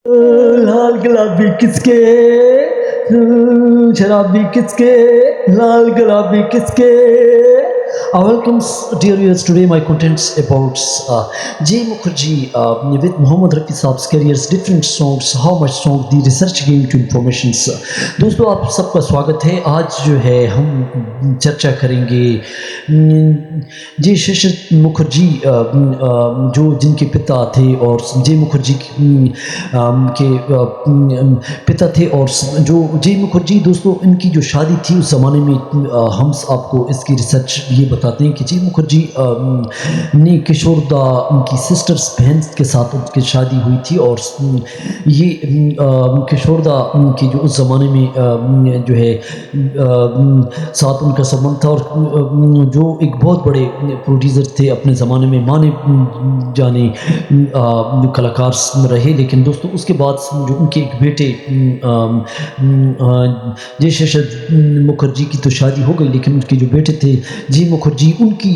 लाल गुलाबी किसके शराबी किसके लाल गुलाबी किसके welcome dear viewers. Today my contents about J Mukherjee with Mohammad Rafi Saab's careers, different songs, how much song the research gave to informations. दोस्तों आप सबका स्वागत है. आज जो है हम चर्चा करेंगे जे शशत मुखर्जी जो जिनके पिता थे और जे मुखर्जी के पिता थे और जो जे मुखर्जी दोस्तों इनकी जो शादी थी उस ज़माने में हम आपको इसकी रिसर्च ये बताते हैं कि जे मुखर्जी ने किशोरदा उनकी सिस्टर्स बहन के साथ उनकी शादी हुई थी और ये किशोरदा की जो उस ज़माने में जो है साथ उनका संबंध था और जो एक बहुत बड़े प्रोड्यूसर थे अपने ज़माने में माने जाने कलाकार रहे. लेकिन दोस्तों उसके बाद जो उनके एक बेटे जे शशत मुखर्जी की तो शादी हो गई, लेकिन उनके जो बेटे थे जे मुखर्जी उनकी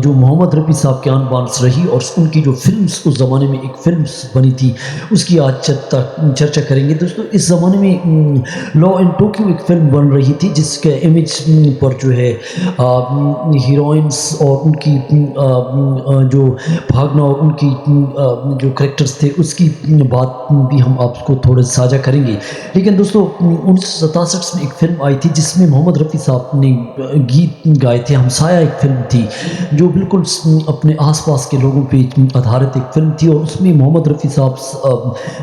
जो मोहम्मद रफ़ी साहब के आन बान रही और उनकी जो फिल्म्स उस ज़माने में एक फिल्म्स बनी थी उसकी आज चर्चा करेंगे. दोस्तों इस ज़माने में लॉ एंड टोक्यो एक फिल्म बन रही थी जिसके इमेज पर जो है हीरोइंस और उनकी जो भागना और उनकी जो करेक्टर्स थे उसकी बात भी हम आपको थोड़ा साझा करेंगे. लेकिन दोस्तों 1967 में एक फिल्म आई थी जिसमें मोहम्मद रफ़ी साहब ने गीत गाए थे. हमसाया एक फिल्म थी जो बिल्कुल अपने आसपास के लोगों पे आधारित एक फिल्म थी और उसमें मोहम्मद रफ़ी साहब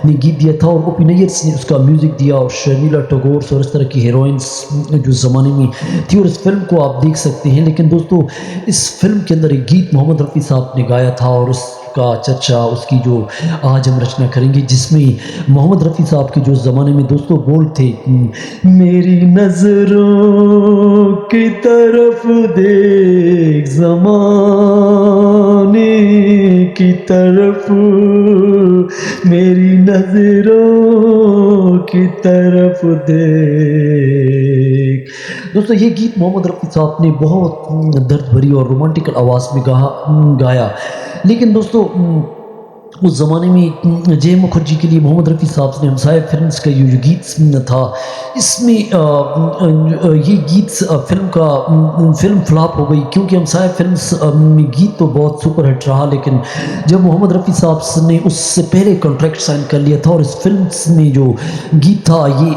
ने गीत दिया था और ओपी नैयर ने उसका म्यूज़िक दिया और शर्मिला टैगोर और इस तरह की हीरोइंस जो ज़माने में थी और इस फिल्म को आप देख सकते हैं. लेकिन दोस्तों इस फिल्म के अंदर एक गीत मोहम्मद रफ़ी साहब ने गाया था और का चर्चा उसकी जो आज हम रचना करेंगे जिसमें मोहम्मद रफ़ी साहब के जो ज़माने में दोस्तों बोल थे मेरी नज़रों की तरफ देख ज़माने की तरफ मेरी नज़रों की तरफ देख. दोस्तों ये गीत मोहम्मद रफ़ी साहब ने बहुत दर्द भरी और रोमांटिकल आवाज़ में गाया. लेकिन दोस्तों उस ज़माने में जे मुखर्जी के लिए मोहम्मद रफ़ी साहब ने हमसाया फिल्म्स का ये जो गीत था इसमें ये गीत फिल्म फ्लॉप हो गई क्योंकि हमसाया फिल्म्स में गीत तो बहुत सुपर हिट रहा. लेकिन जब मोहम्मद रफ़ी साहब ने उससे पहले कॉन्ट्रैक्ट साइन कर लिया था और इस फिल्म में जो गीत था ये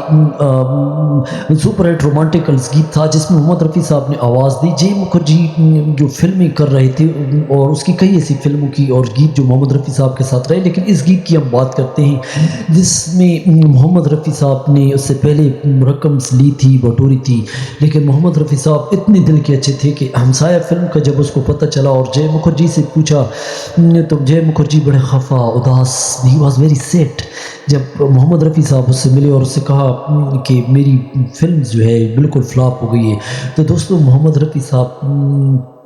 सुपर हिट रोमांटिकल गीत था जिसमें मोहम्मद रफ़ी साहब ने आवाज़ दी. जे मुखर्जी जो फिल्में कर रहे थे और उसकी कई ऐसी फिल्मों की और गीत जो मोहम्मद रफ़ी साहब के साथ रहे. लेकिन इस गीत की हम बात करते हैं जिसमें मोहम्मद रफ़ी साहब ने उससे पहले रकम ली थी बटोरी थी. लेकिन मोहम्मद रफ़ी साहब इतने दिल के अच्छे थे कि हमसाया फिल्म का जब उसको पता चला और जय मुखर्जी से पूछा तो जय मुखर्जी बड़े खफा उदास ही वॉज वेरी सैड जब मोहम्मद रफ़ी साहब उससे मिले और उससे कहा कि मेरी फिल्म जो है बिल्कुल फ्लॉप हो गई है. तो दोस्तों मोहम्मद रफ़ी साहब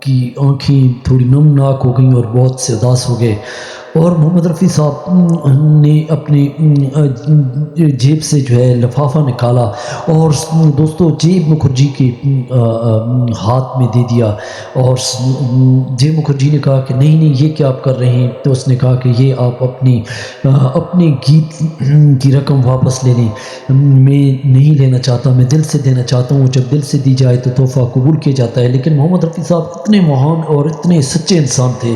की आँखें थोड़ी नमनाक हो गई और बहुत से उदास हो गए और मोहम्मद रफ़ी साहब ने अपनी जेब से जो है लिफाफा निकाला और दोस्तों जेब मुखर्जी के हाथ में दे दिया और जे मुखर्जी ने कहा कि नहीं नहीं ये क्या आप कर रहे हैं. तो उसने कहा कि ये आप अपने गीत की रकम वापस ले लें. मैं नहीं लेना चाहता, मैं दिल से देना चाहता हूँ. जब दिल से दी जाए तो तोहफ़ा कबूल किया जाता है. लेकिन मोहम्मद रफ़ी साहब इतने महान और इतने सच्चे इंसान थे.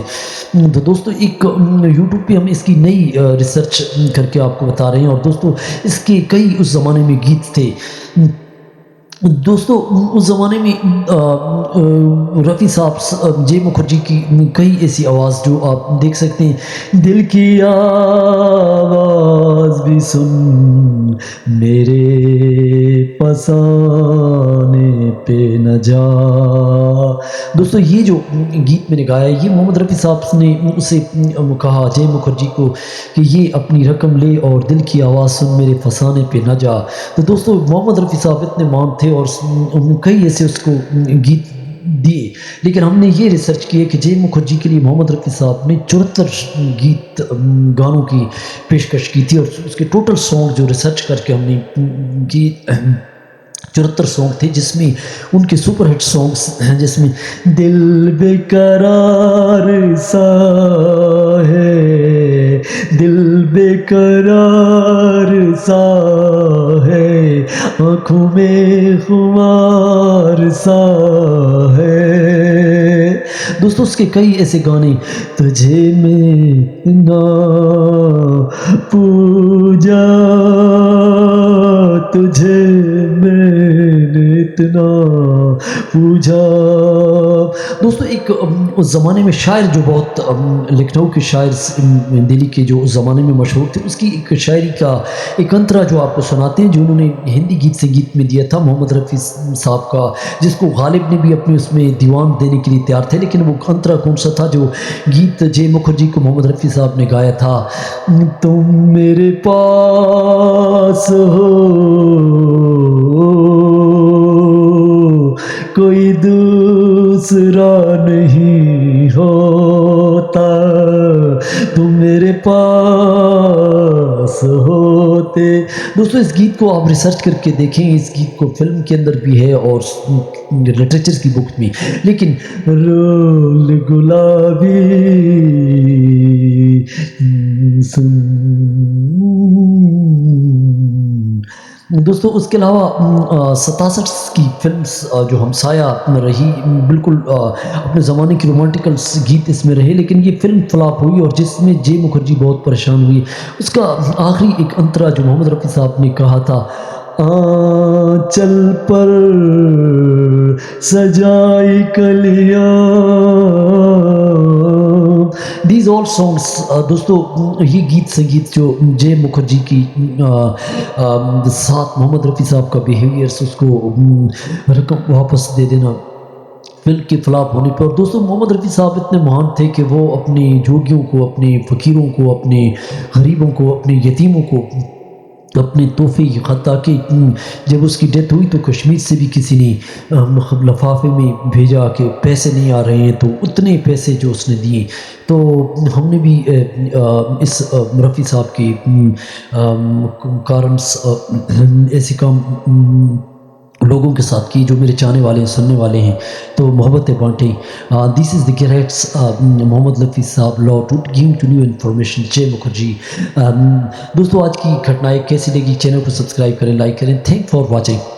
तो दोस्तों एक यूट्यूब पे हम इसकी नई रिसर्च करके आपको बता रहे हैं और दोस्तों इसके कई उस ज़माने में गीत थे. दोस्तों उस ज़माने में रफ़ी साहब जे मुखर्जी की कई ऐसी आवाज़ जो आप देख सकते हैं. दिल की आवाज़ भी सुन मेरे फसाने पे न जा. दोस्तों ये जो गीत मैंने गाया ये मोहम्मद रफ़ी साहब ने उसे कहा जय मुखर्जी को कि ये अपनी रकम ले और दिल की आवाज़ सुन मेरे फसाने पे न जा. तो दोस्तों मोहम्मद रफ़ी साहब इतने मान थे और कई ऐसे उसको गीत दिए. लेकिन हमने ये रिसर्च की है कि जे मुखर्जी के लिए मोहम्मद रफ़ी साहब ने 74 गानों की पेशकश की थी और उसके टोटल सॉन्ग जो रिसर्च करके हमने की 74 सॉन्ग थे जिसमें उनके सुपर हिट सॉन्ग्स हैं जिसमें दिल बेकरार सा है دل بے قرار سا ہے آنکھوں میں خمار سا ہے دوستوں اس کے کئی ایسے گانے تجھے میں نہ پوجا تجھے میں نے اتنا پوجا دوستوں ایک اس زمانے میں شاعر جو بہت لکھنؤ کے شاعر دلی کے جو اس زمانے میں مشہور تھے اس کی ایک شاعری کا ایک انترا جو آپ کو سناتے ہیں جو انہوں نے ہندی گیت سنگیت میں دیا تھا محمد رفیع صاحب کا جس کو غالب نے بھی اپنے اس میں دیوان دینے کے لیے تیار تھے لیکن وہ انترا کون سا تھا جو گیت جے مکھرجی کو محمد رفیع صاحب نے گایا تھا تم میرے پاس ہو کوئی دوسرا نہیں ہوتا تم میرے پاس ہوتے دوستوں اس گیت کو آپ ریسرچ کر کے دیکھیں اس گیت کو فلم کے اندر بھی ہے اور لٹریچر کی بک میں لیکن رول گلابی سن دوستوں اس کے علاوہ 67 کی فلمز جو ہمسایہ رہی بالکل اپنے زمانے کی رومانٹیکل گیت اس میں رہے لیکن یہ فلم فلاپ ہوئی اور جس میں جے مکھرجی بہت پریشان ہوئی اس کا آخری ایک انترا جو محمد رفیع صاحب نے کہا تھا آنچل پر سجائی کلیاں دیز آل سانگس دوستو یہ گیت سنگیت جو جے مکھرجی کی ساتھ محمد رفیع صاحب کا بیہیویئرس اس کو رقم واپس دے دینا فلم کے فلاپ ہونے پر اور دوستوں محمد رفیع صاحب اتنے مہان تھے کہ وہ اپنے جوگیوں کو اپنے فقیروں کو اپنے غریبوں کو اپنے یتیموں کو اپنے تحفے حتیٰ کہ جب اس کی ڈیتھ ہوئی تو کشمیر سے بھی کسی نے لفافے میں بھیجا کہ پیسے نہیں آ رہے ہیں تو اتنے پیسے جو اس نے دیے تو ہم نے بھی اس رفیع صاحب کے کارنس ایسے کام لوگوں کے ساتھ کی جو میرے چاہنے والے ہیں سننے والے ہیں تو محبتیں بانٹیں دس از دی گریٹس محمد رفیع صاحب لا to give to new information J Mukherjee دوستوں آج کی گھٹنائیں کیسی لگی چینل کو سبسکرائب کریں لائک کریں تھینک فار واچنگ